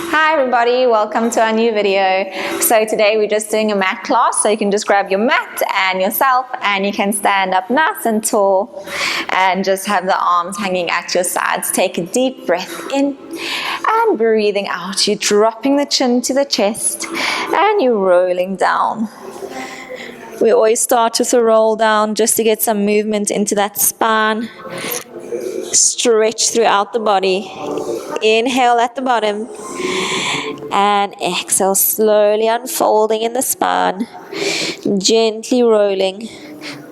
Hi everybody, welcome to our new video. So today we're just doing a mat class, so you can just grab your mat and yourself and you can stand up nice and tall and just have the arms hanging at your sides. Take a deep breath in and breathing out. You're dropping the chin to the chest and you're rolling down. We always start with a roll down just to get some movement into that spine. Stretch throughout the body. Inhale at the bottom and exhale, slowly unfolding in the spine, gently rolling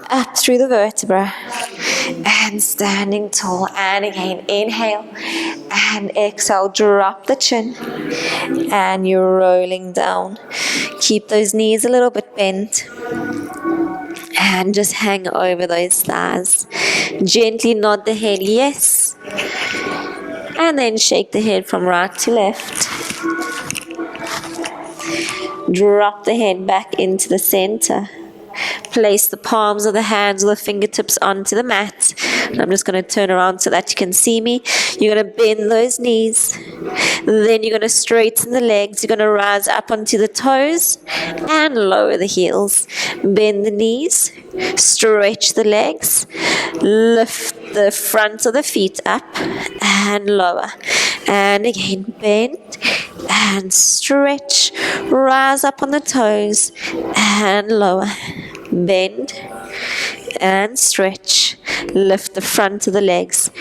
up through the vertebra and standing tall. And again, inhale and exhale, drop the chin and you're rolling down. Keep those knees a little bit bent and just hang over those thighs. Gently nod the head yes, and then shake the head from right to left. Drop the head back into the center. Place the palms of the hands or the fingertips onto the mat. And I'm just going to turn around so that you can see me. You're going to bend those knees. Then you're going to straighten the legs. You're going to rise up onto the toes and lower the heels. Bend the knees. Stretch the legs. Lift the front of the feet up and lower. And again, bend and stretch. Rise up on the toes and lower. Bend and stretch. Lift the front of the legs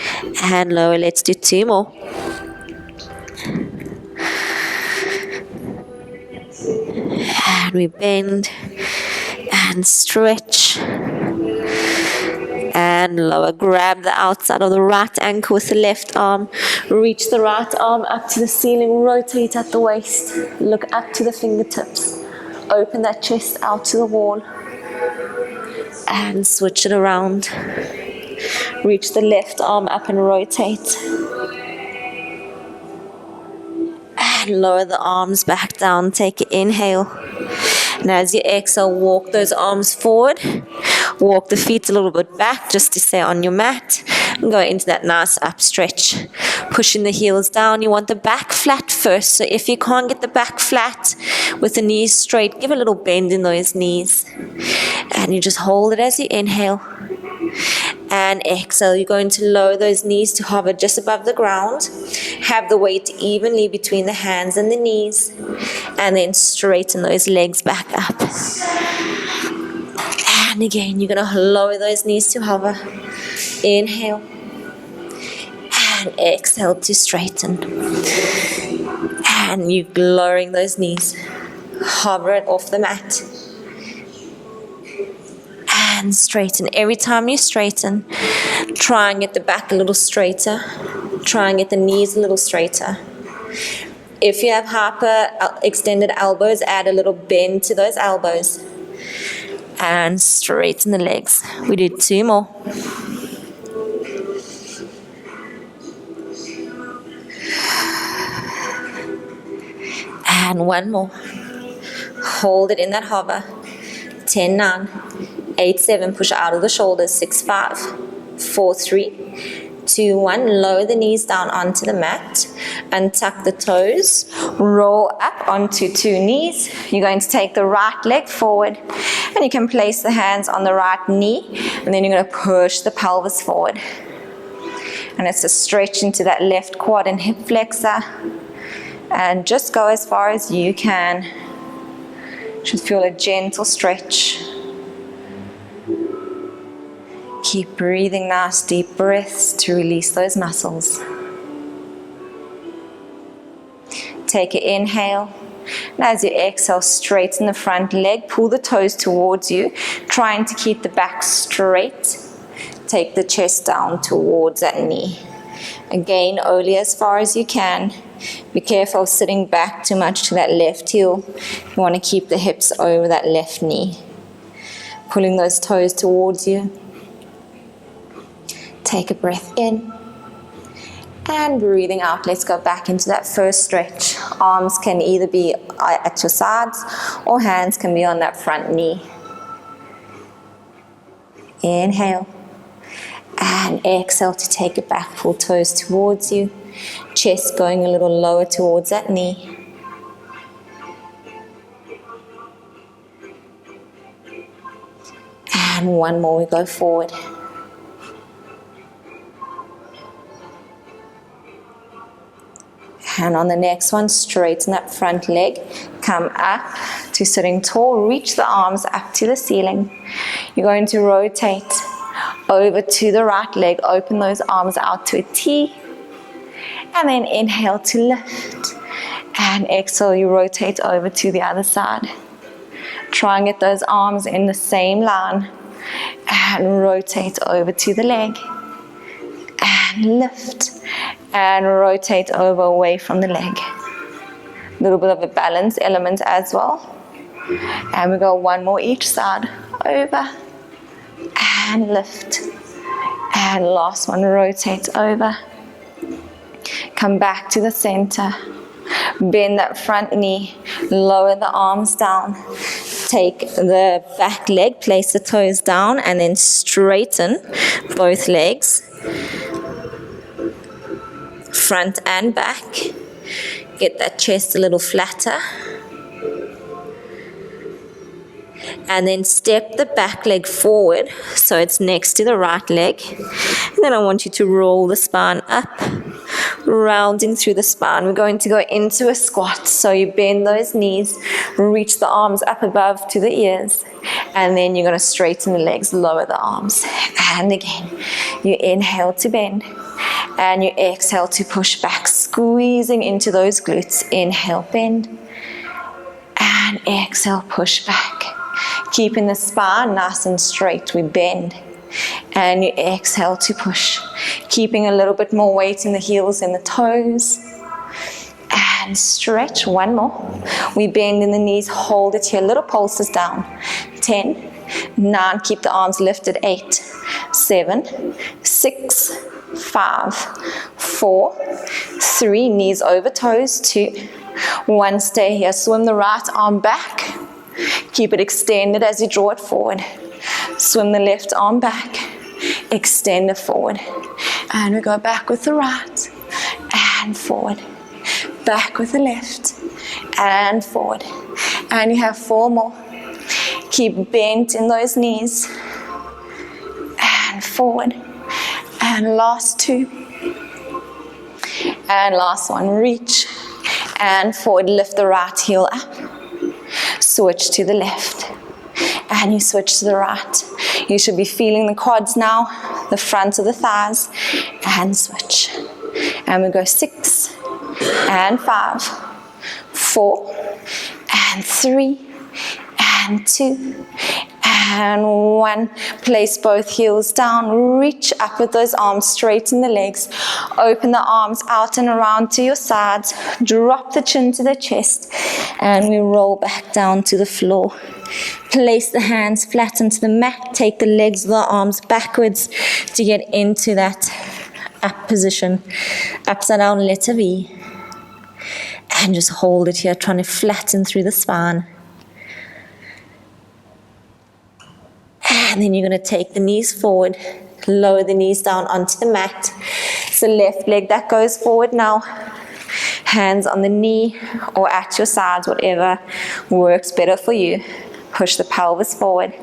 and lower. Let's do two more. And we bend and stretch and lower. Grab the outside of the right ankle with the left arm. Reach the right arm up to the ceiling. Rotate at the waist. Look up to the fingertips. Open that chest out to the wall. And switch it around. Reach the left arm up and rotate. And lower the arms back down. Take an inhale. And as you exhale, walk those arms forward. Walk the feet a little bit back just to stay on your mat. And go into that nice up stretch. Pushing the heels down. You want the back flat first. So if you can't get the back flat with the knees straight, give a little bend in those knees. And you just hold it as you inhale. And exhale, you're going to lower those knees to hover just above the ground. Have the weight evenly between the hands and the knees. And then straighten those legs back up. And again, you're going to lower those knees to hover. Inhale. And exhale to straighten. And you're lowering those knees. Hover it off the mat. And straighten. Every time you straighten, try and get the back a little straighter. Try and get the knees a little straighter. If you have hyper extended elbows, add a little bend to those elbows. And straighten the legs. We did two more. And one more. Hold it in that hover. 10, 9, 8, 7. Push out of the shoulders. 6, 5, 4, 3, 2, 1. Lower the knees down onto the mat. Untuck the toes. Roll up onto two knees. You're going to take the right leg forward. And you can place the hands on the right knee. And then you're going to push the pelvis forward. And it's a stretch into that left quad and hip flexor. And just go as far as you can. Just feel a gentle stretch. Keep breathing nice deep breaths to release those muscles. Take an inhale. And as you exhale, straighten the front leg. Pull the toes towards you, trying to keep the back straight. Take the chest down towards that knee. Again, only as far as you can. Be careful of sitting back too much to that left heel. You want to keep the hips over that left knee. Pulling those toes towards you. Take a breath in. And breathing out. Let's go back into that first stretch. Arms can either be at your sides or hands can be on that front knee. Inhale. And exhale to take it back, pull toes towards you, chest going a little lower towards that knee. And one more, we go forward. And on the next one, straighten that front leg, come up to sitting tall, reach the arms up to the ceiling. You're going to rotate over to the right leg, open those arms out to a T, and then inhale to lift. And exhale, you rotate over to the other side. Try and get those arms in the same line, and rotate over to the leg, and lift. And rotate over away from the leg. A little bit of a balance element as well. And we go one more each side. Over and lift. And last one, rotate over. Come back to the center. Bend that front knee. Lower the arms down. Take the back leg, place the toes down, and then straighten both legs. Front and back. Get that chest a little flatter. And then step the back leg forward so it's next to the right leg. And then I want you to roll the spine up, rounding through the spine. We're going to go into a squat. So you bend those knees, reach the arms up above to the ears, and then you're going to straighten the legs, lower the arms. And again, you inhale to bend. And you exhale to push back, squeezing into those glutes. Inhale, bend. And exhale, push back. Keeping the spine nice and straight, we bend. And you exhale to push. Keeping a little bit more weight in the heels and the toes. And stretch, one more. We bend in the knees, hold it here, little pulses down. 10, 9, keep the arms lifted. 8, 7, 6, 5, 4, 3, knees over toes. 2, 1, stay here. Swim the right arm back. Keep it extended as you draw it forward. Swim the left arm back. Extend it forward. And we go back with the right. And forward. Back with the left. And forward. And you have 4 more. Keep bent in those knees. And forward. And last 2. And last one, reach. And forward, lift the right heel up. Switch to the left. And you switch to the right. You should be feeling the quads now, the front of the thighs. And switch. And we go 6, and 5, 4, and 3, and 2, and 1. Place both heels down. Reach up with those arms, straighten the legs. Open the arms out and around to your sides. Drop the chin to the chest. And we roll back down to the floor. Place the hands flat onto the mat. Take the legs of the arms backwards to get into that up position. Upside down letter V. And just hold it here, trying to flatten through the spine. And then you're going to take the knees forward, lower the knees down onto the mat. It's the left leg that goes forward now. Hands on the knee or at your sides, whatever works better for you. Push the pelvis forward.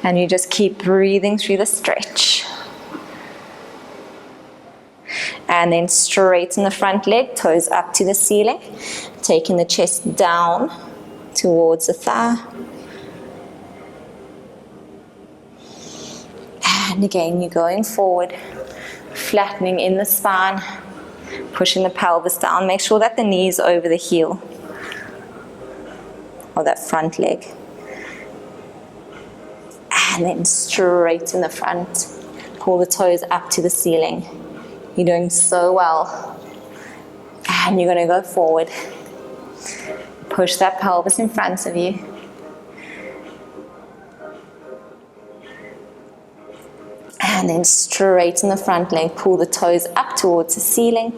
And you just keep breathing through the stretch. And then straighten the front leg, toes up to the ceiling. Taking the chest down towards the thigh. And again, you're going forward, flattening in the spine, pushing the pelvis down. Make sure that the knee is over the heel, or that front leg. And then straighten the front. Pull the toes up to the ceiling. You're doing so well. And you're going to go forward. Push that pelvis in front of you. And then straighten the front leg. Pull the toes up towards the ceiling.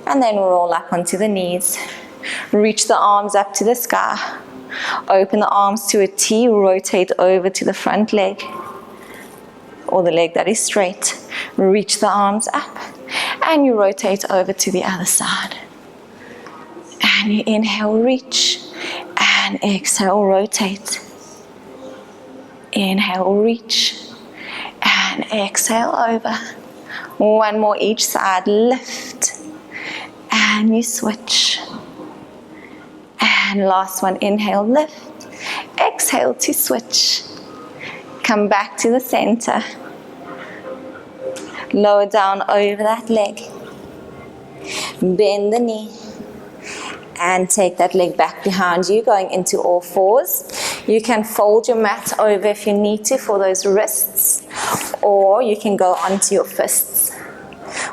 And then roll up onto the knees. Reach the arms up to the sky. Open the arms to a T, rotate over to the front leg, or the leg that is straight. Reach the arms up, and you rotate over to the other side. And you inhale, reach, and exhale, rotate. Inhale, reach, and exhale over. One more each side, lift, and you switch. And last one, inhale, lift, exhale to switch. Come back to the center. Lower down over that leg. Bend the knee. And take that leg back behind you, going into all fours. You can fold your mat over if you need to for those wrists, or you can go onto your fists.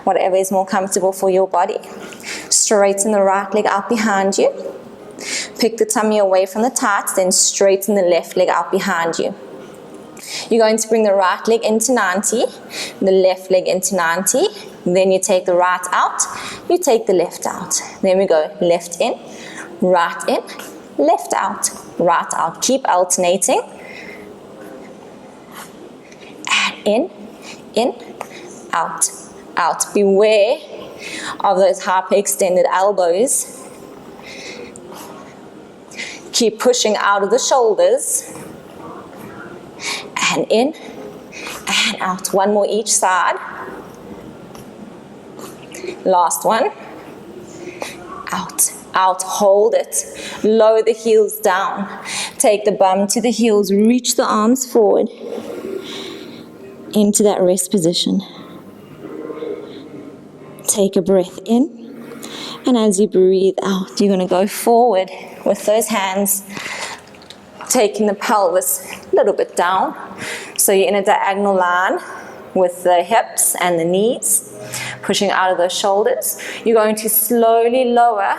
Whatever is more comfortable for your body. Straighten the right leg out behind you. Pick the tummy away from the tights, then straighten the left leg out behind you. You're going to bring the right leg into 90, the left leg into 90. Then you take the right out, you take the left out. Then we go left in, left out, right out. Keep alternating. And in, out, out. Beware of those hyperextended elbows. Keep pushing out of the shoulders. And in, and out. One more each side. Last one. Out, out, hold it. Lower the heels down. Take the bum to the heels, reach the arms forward into that rest position. Take a breath in, and as you breathe out, you're going to go forward with those hands, taking the pelvis a little bit down. So you're in a diagonal line with the hips and the knees, pushing out of those shoulders. You're going to slowly lower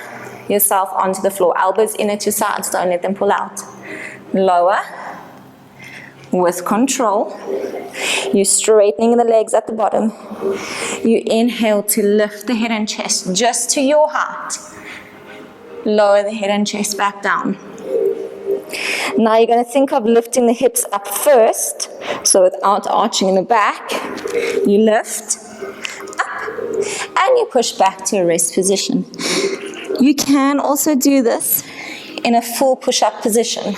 yourself onto the floor. Elbows in at your sides, don't let them pull out. Lower with control. You're straightening the legs at the bottom. You inhale to lift the head and chest just to your heart. Lower the head and chest back down. Now you're going to think of lifting the hips up first. So without arching in the back, you lift up and you push back to a rest position. You can also do this in a full push-up position.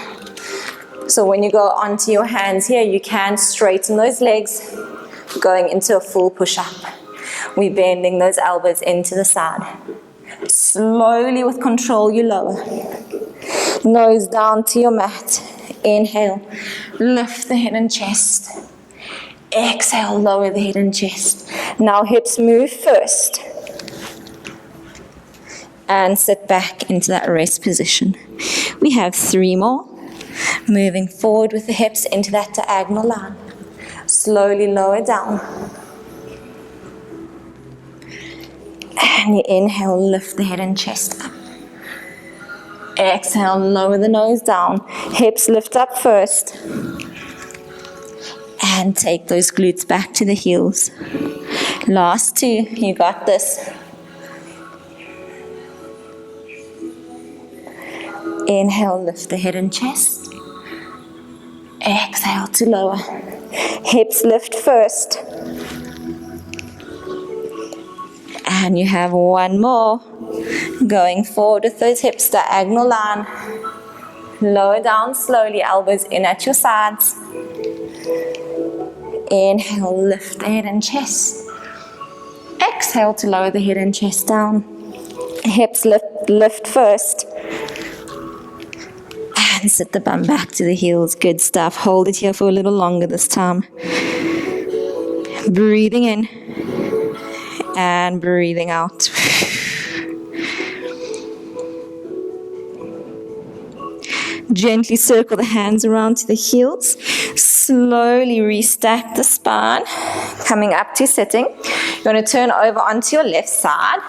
So when you go onto your hands here, you can straighten those legs, going into a full push-up. We're bending those elbows into the side. Slowly with control, you lower. Nose down to your mat. Inhale, lift the head and chest. Exhale, lower the head and chest. Now hips move first. And sit back into that rest position. We have 3 more. Moving forward with the hips into that diagonal line. Slowly lower down. And you inhale, lift the head and chest up. Exhale, lower the nose down. Hips lift up first. And take those glutes back to the heels. Last 2, you got this. Inhale, lift the head and chest. Exhale to lower. Hips lift first. And you have 1 more. Going forward with those hips, diagonal line. Lower down slowly, elbows in at your sides. Inhale, lift the head and chest. Exhale to lower the head and chest down. Hips lift first. And sit the bum back to the heels. Good stuff. Hold it here for a little longer this time. Breathing in. And breathing out. Gently circle the hands around to the heels. Slowly restack the spine. Coming up to sitting. You're going to turn over onto your left side.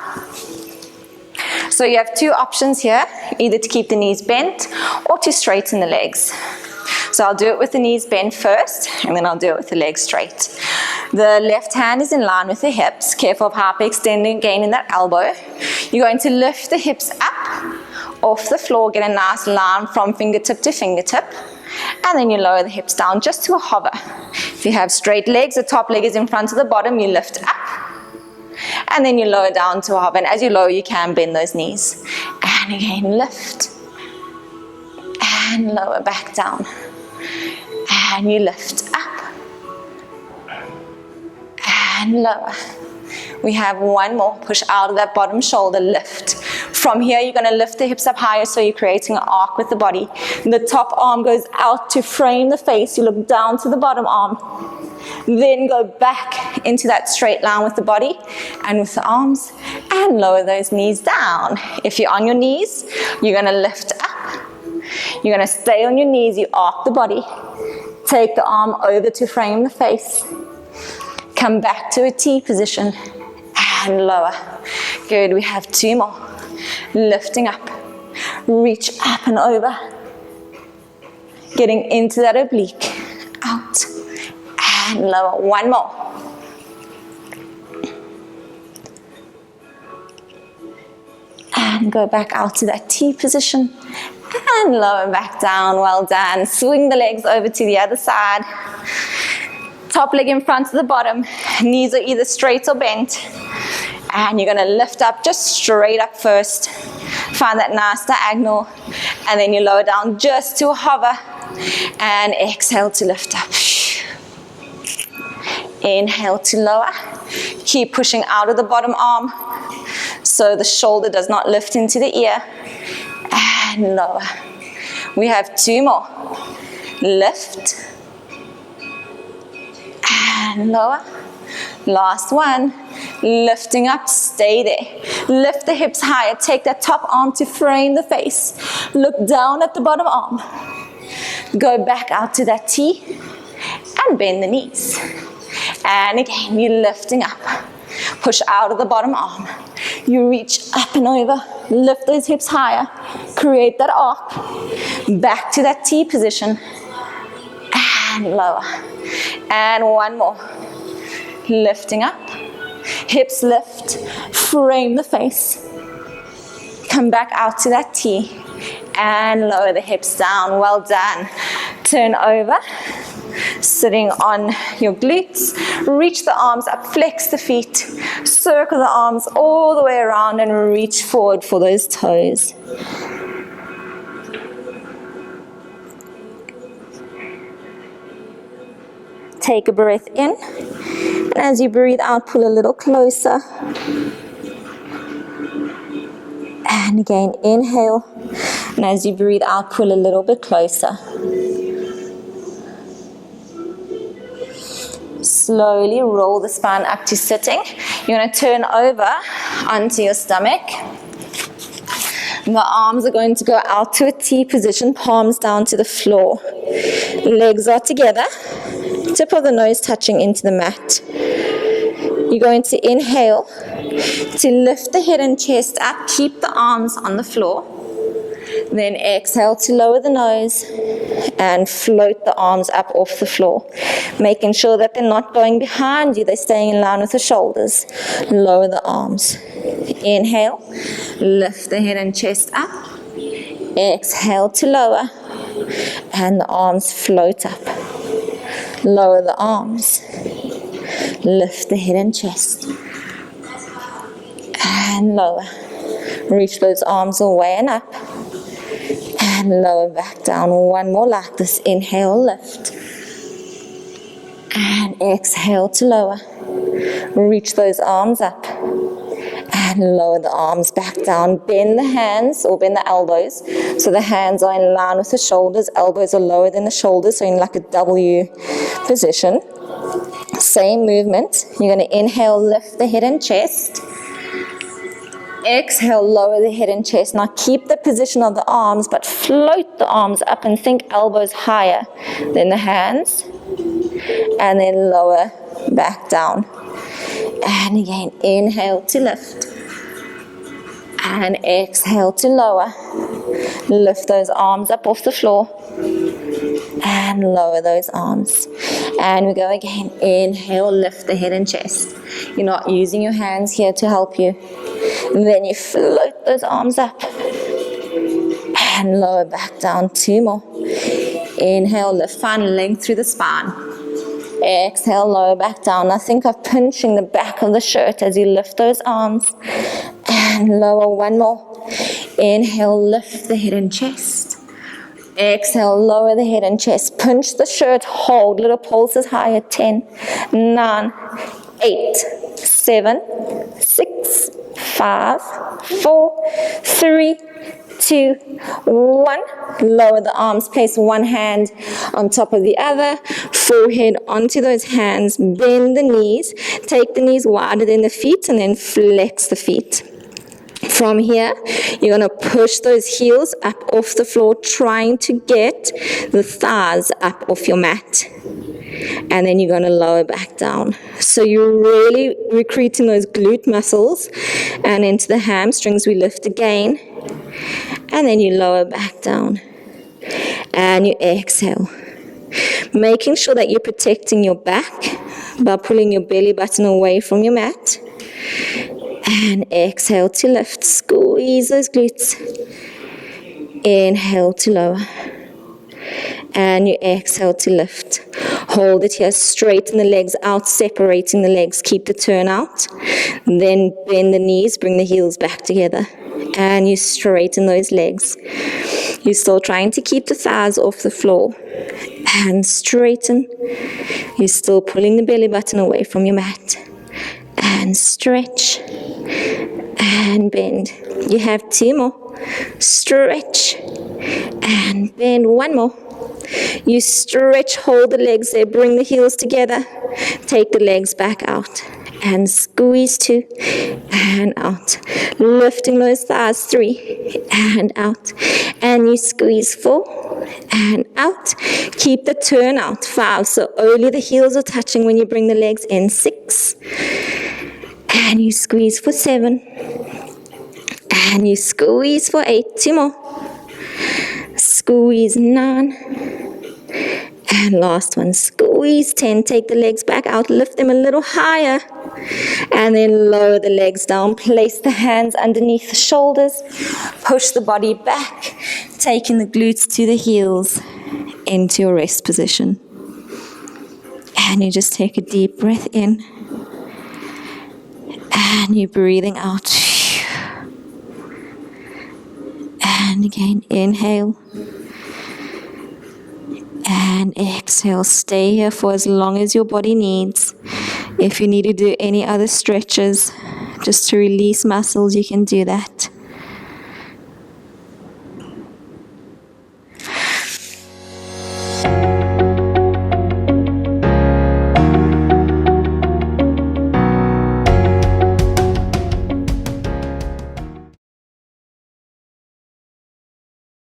So you have 2 options here, either to keep the knees bent or to straighten the legs. So I'll do it with the knees bent first, and then I'll do it with the legs straight. The left hand is in line with the hips. Careful of hyperextending again in that elbow. You're going to lift the hips up off the floor, get a nice line from fingertip to fingertip. And then you lower the hips down just to a hover. If you have straight legs, the top leg is in front of the bottom, you lift up. And then you lower down to a hover. And as you lower, you can bend those knees. And again, lift. And lower back down. And you lift up. And lower. We have one more. Push out of that bottom shoulder, lift. From here, you're going to lift the hips up higher, so you're creating an arc with the body. The top arm goes out to frame the face. You look down to the bottom arm. Then go back into that straight line with the body and with the arms, and lower those knees down. If you're on your knees, you're going to lift up. You're going to stay on your knees. You arc the body. Take the arm over to frame the face. Come back to a T position and lower. Good, we have two more. Lifting up, reach up and over. Getting into that oblique, out and lower. One more. And go back out to that T position and lower back down. Well done. Swing the legs over to the other side. Top leg in front of the bottom. Knees are either straight or bent. And you're going to lift up just straight up first. Find that nice diagonal. And then you lower down just to a hover. And exhale to lift up. Inhale to lower. Keep pushing out of the bottom arm so the shoulder does not lift into the ear. And lower. We have two more. Lift. And lower. Last one. Lifting up, stay there. Lift the hips higher. Take that top arm to frame the face. Look down at the bottom arm. Go back out to that T and bend the knees. And again, you're lifting up. Push out of the bottom arm. You reach up and over. Lift those hips higher. Create that arc. Back to that T position. And lower. And one more. Lifting up. Hips lift, frame the face. Come back out to that T and lower the hips down. Well done. Turn over, sitting on your glutes. Reach the arms up, flex the feet. Circle the arms all the way around and reach forward for those toes. Take a breath in. And as you breathe out, pull a little closer. And again, inhale. And as you breathe out, pull a little bit closer. Slowly roll the spine up to sitting. You're going to turn over onto your stomach. The arms are going to go out to a T position, palms down to the floor. Legs are together. Tip of the nose touching into the mat. You're going to inhale to lift the head and chest up. Keep the arms on the floor. Then exhale to lower the nose and float the arms up off the floor. Making sure that they're not going behind you. They're staying in line with the shoulders. Lower the arms. Inhale. Lift the head and chest up. Exhale to lower. And the arms float up. Lower the arms. Lift the head and chest. And lower. Reach those arms away and up. And lower back down. One more like this. Inhale, lift. And exhale to lower. Reach those arms up. And lower the arms back down. Bend the hands or bend the elbows. So the hands are in line with the shoulders. Elbows are lower than the shoulders. So in like a W position. Same movement. You're going to inhale, lift the head and chest. Exhale, lower the head and chest. Now keep the position of the arms, but float the arms up and think elbows higher than the hands. And then lower back down. And again, inhale to lift. And exhale to lower. Lift those arms up off the floor. And and lower those arms. And we go again. Inhale, lift the head and chest. You're not using your hands here to help you. Then you float those arms up and lower back down. 2 more. Inhale, lift, find length through the spine. Exhale, lower back down. Now think of pinching the back of the shirt as you lift those arms and lower. 1 more. Inhale, lift the head and chest. Exhale, lower the head and chest. Pinch the shirt, hold. Little pulses higher. 10, 9, 8, 7, 6, 5, 4, 3, 2, 1. Lower the arms, place one hand on top of the other, forehead onto those hands, bend the knees, take the knees wider than the feet, and then flex the feet. From here, you're going to push those heels up off the floor, trying to get the thighs up off your mat. And then you're going to lower back down. So you're really recruiting those glute muscles, and into the hamstrings we lift again. And then you lower back down. And you exhale. Making sure that you're protecting your back by pulling your belly button away from your mat. And exhale to lift. Squeeze those glutes. Inhale to lower. And you exhale to lift. Hold it here. Straighten the legs out, separating the legs. Keep the turn out. Then bend the knees, bring the heels back together. And you straighten those legs. You're still trying to keep the thighs off the floor. And straighten. You're still pulling the belly button away from your mat. And stretch. And bend. You have 2 more. Stretch. And bend. 1 more. You stretch, hold the legs there, bring the heels together. Take the legs back out. And squeeze 2. And out. Lifting those thighs. 3. And out. And you squeeze 4. And out. Keep the turn out. 5. So only the heels are touching when you bring the legs in. 6. And you squeeze for 7. And you squeeze for 8. 2 more. Squeeze 9. And last one. Squeeze 10. Take the legs back out. Lift them a little higher. And then lower the legs down. Place the hands underneath the shoulders. Push the body back. Taking the glutes to the heels into your rest position. And you just take a deep breath in. And you're breathing out. And again, inhale. And exhale. Stay here for as long as your body needs. If you need to do any other stretches, just to release muscles, you can do that.